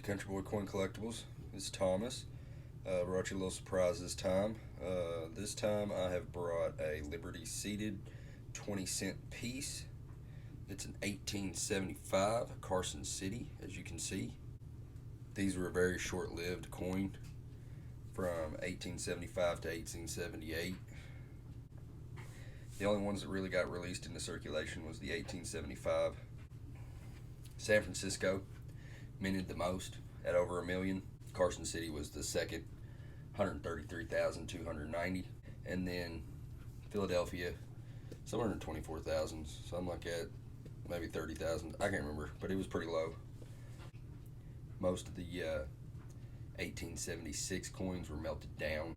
to Country Boy Coin Collectibles. It's Thomas. Brought you a little surprise this time. This time I have brought a Liberty seated 20-cent piece. It's an 1875 Carson City, as you can see. These were a very short-lived coin from 1875 to 1878. The only ones that really got released into circulation was the 1875. San Francisco minted the most at over $1 million. Carson City was the second, 133,290, and then Philadelphia, somewhere in 24,000, something like that, maybe 30,000. I can't remember, but it was pretty low. Most of the 1876 coins were melted down,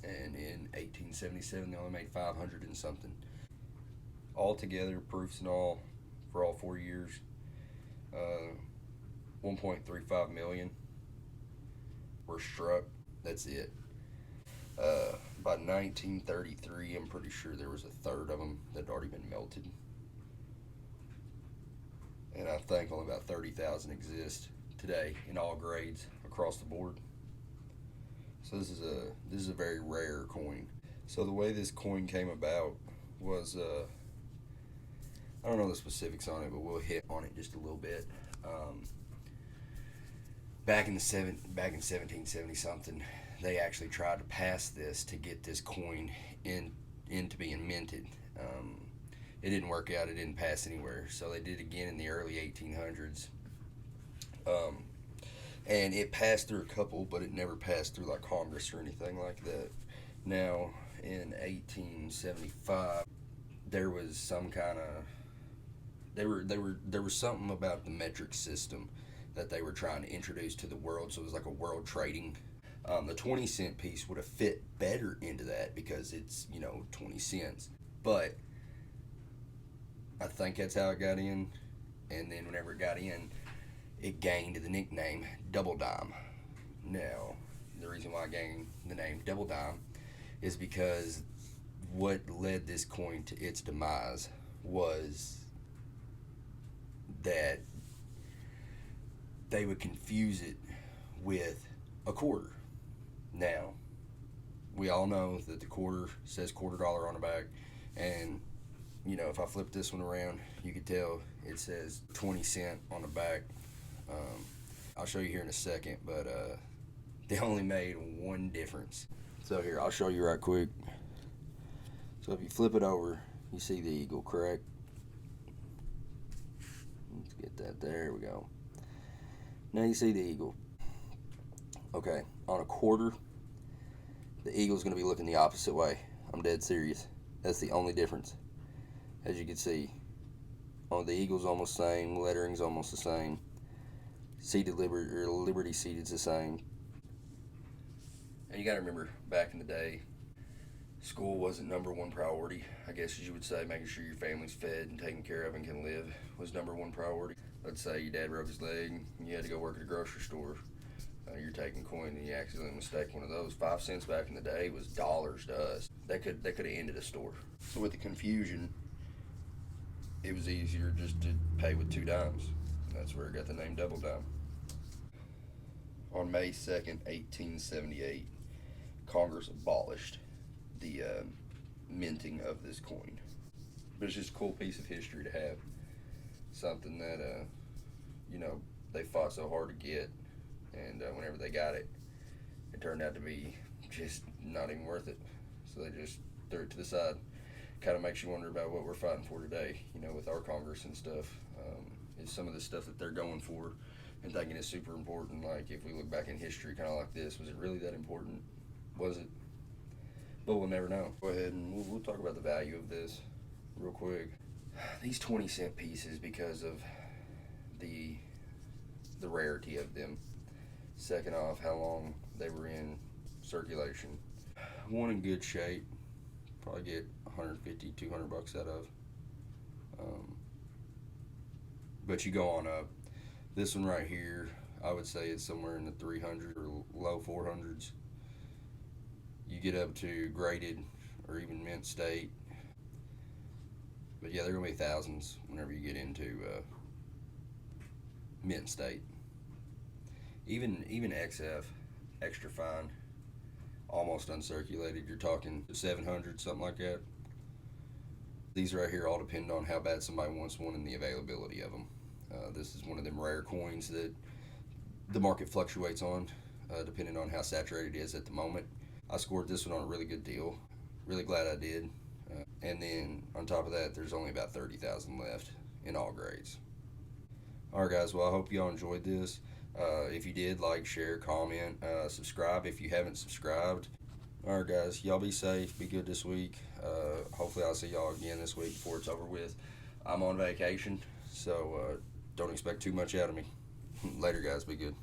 and in 1877 they only made 500 and something. Altogether, proofs and all, for all 4 years, 1.35 million were struck. That's it. By 1933, I'm pretty sure there was a third of them that had already been melted, and I think only about 30,000 exist today in all grades across the board. So this is a very rare coin. So the way this coin came about was I don't know the specifics on it, but we'll hit on it just a little bit. Back in 1770 something, they actually tried to pass this to get this coin into being minted. It didn't work out. It didn't pass anywhere. So they did again in the early 1800s. And it passed through a couple, but it never passed through like Congress or anything like that. Now, in 1875, there was some kind of there was something about the metric system that they were trying to introduce to the world. So it was like a world trading. The 20-cent piece would have fit better into that because it's 20 cents. But I think that's how it got in. And then whenever it got in, it gained the nickname Double Dime. Now, the reason why I gained the name Double Dime is because what led this coin to its demise was that they would confuse it with a quarter. Now, we all know that the quarter says $quarter on the back, and if I flip this one around, you could tell it says 20 cent on the back. I'll show you here in a second, but they only made one difference. So here, I'll show you right quick. So if you flip it over, you see the eagle, correct? Let's get that. There we go. Now you see the eagle. Okay, on a quarter, the eagle's going to be looking the opposite way. I'm dead serious. That's the only difference. As you can see, the eagle's almost the same, lettering's almost the same. Seated Liberty seated's the same. And you got to remember, back in the day, school wasn't number one priority. I guess as you would say, making sure your family's fed and taken care of and can live was number one priority. Let's say your dad broke his leg and you had to go work at a grocery store. You're taking coin and you accidentally mistake one of those. 5 cents back in the day was dollars to us. That could have ended a store. So with the confusion, it was easier just to pay with 2 dimes. That's where it got the name Double Dime. On May 2nd, 1878, Congress abolished the minting of this coin. But it's just a cool piece of history to have. Something that, they fought so hard to get. And whenever they got it, it turned out to be just not even worth it. So they just threw it to the side. Kind of makes you wonder about what we're fighting for today, with our Congress and stuff. Is some of the stuff that they're going for and thinking is super important. Like, if we look back in history kind of like this, was it really that important? Was it? But we'll never know. Go ahead and we'll talk about the value of this real quick. These 20-cent pieces, because of the rarity of them. Second off, how long they were in circulation. One in good shape, probably get 150, 200 bucks out of. But you go on up. This one right here, I would say it's somewhere in the 300 or low 400s. You get up to graded or even mint state. But yeah, they're going to be thousands whenever you get into mint state. Even XF, extra fine, almost uncirculated. You're talking 700, something like that. These right here all depend on how bad somebody wants one and the availability of them. This is one of them rare coins that the market fluctuates on, depending on how saturated it is at the moment. I scored this one on a really good deal. Really glad I did. And then on top of that, there's only about 30,000 left in all grades. All right, guys. Well, I hope y'all enjoyed this. If you did, like, share, comment, subscribe if you haven't subscribed. All right, guys. Y'all be safe. Be good this week. Hopefully, I'll see y'all again this week before it's over with. I'm on vacation, so don't expect too much out of me. Later, guys. Be good.